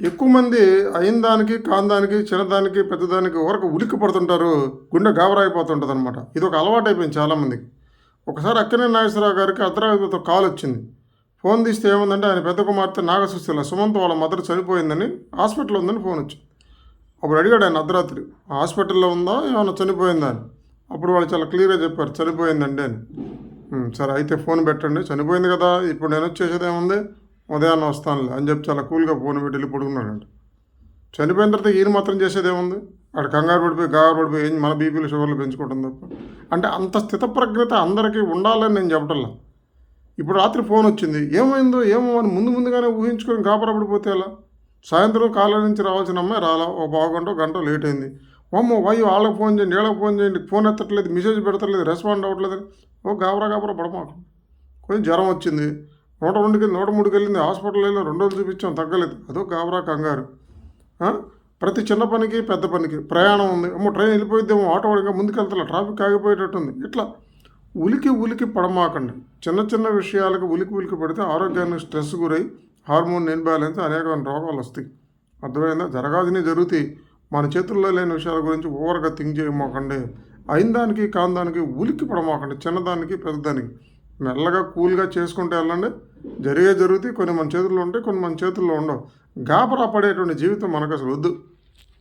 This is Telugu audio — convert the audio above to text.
ఎక్కువ మంది అయిన దానికి, కాని దానికి, చిన్నదానికి, పెద్దదానికి ఊరక ఉలిక్కి పడుతుంటారు. గుండె గాబరాయిపోతుంటదనమాట. ఇదొక అలవాటయిపోయింది చాలామందికి. ఒకసారి అక్కినేని నాగేశ్వరరావు గారికి అర్ధరాత్రి కాలొచ్చింది. ఫోన్ తీస్తే ఏముందంటే ఆయన పెద్ద కుమార్తె నాగసుశీల సుమంత్ వాళ్ళ మదర్ చనిపోయిందని హాస్పిటల్‌లో ఉందని ఫోనొచ్చింది. అప్పుడు అడిగాడు ఆయన అర్ధరాత్రి, హాస్పిటల్‌లో ఉందా? ఏమన్నా చనిపోయిందా అని. అప్పుడు వాళ్ళు చాలా క్లియర్‌గా చెప్పారు చనిపోయిందండి అని. సరే అయితే ఫోన్ పెట్టండి. చనిపోయింది కదా! ఇప్పుడు నేనొచ్చి చేసేదేముంది? ఉదయాన్నే వస్తానులే అని చెప్పి చాలా కూల్‌గా ఫోన్ పెట్టి ఎళ్లి పడుకున్నాడంట. చనిపోయిన తర్వాత ఈయన మాత్రం చేసేదేముంది? ఆడు కంగారు పడిపోయి, గాబరా పడిపోయి ఏం మన బీపీలు, షుగర్లు పెంచుకోవడం తప్ప. అంటే అంత స్థితప్రజ్ఞత అందరికీ ఉండాలని నేను చెప్పటంలా. ఇప్పుడు రాత్రి ఫోనొచ్చింది. ఏమైందో ఏమో అని ముందుగానే ఊహించుకొని గాబరా పడిపోతే ఎలా? సాయంత్రం కాలేజీ నుంచి రావాల్సిన అమ్మాయి రాలా. ఓ పావుగంటో, గంటో లేట్ అయింది. వామ్మో! వాళ్ళకి ఫోన్ చేయండి, వీళ్ళకి ఫోన్ చేయండి, ఫోన్ ఎత్తట్లేదు, మెసేజ్ పెడతలేదు, రెస్పాండ్ అవ్వట్లేదని గాబరా పడమాకండి. కొంచెం జ్వరం వచ్చింది. 102కి 103కి వెళ్ళింది. హాస్పిటల్‌లో 2 రోజులు చూపించాం తగ్గలేదు. అదో గాబరా, కంగారు. ఆ? ప్రతి చిన్న పనికి, పెద్ద పనికి ప్రయాణం ఉంది. అమ్మో! ట్రైన్ వెళ్ళిపోయిద్దేమో, ఆటో వాడు ఇంకా ముందుకెళ్తలే, ట్రాఫిక్ ఆగిపోయేటట్టుంది. ఇట్లా ఉలికి పడమాకండి. చిన్న విషయాలకు ఉలికి పడితే ఆరోగ్యానికి స్ట్రెస్ గురై హార్మోన్ ఇన్బ్యాలెన్స్ అనేకమైన రోగాలు వస్తాయి. అర్థమైందా? జరగాల్సినవి జరుగుతాయి. మన చేతుల్లో లేని విషయాల గురించి ఓవర్గా థింక్ చేయమాకండి. అయిన దానికి, కాని దానికి ఉలిక్కి పడమాకండి. చిన్నదానికి, పెద్దదానికి మెల్లగా కూల్గా చేసుకుంటూ వెళ్ళండి. జరుగుతాయి. కొన్ని మన చేతుల్లో ఉంటాయి, కొన్ని మన చేతుల్లో ఉండవు. గాబరా పడేటువంటి జీవితం మనకు అసలు వద్దు.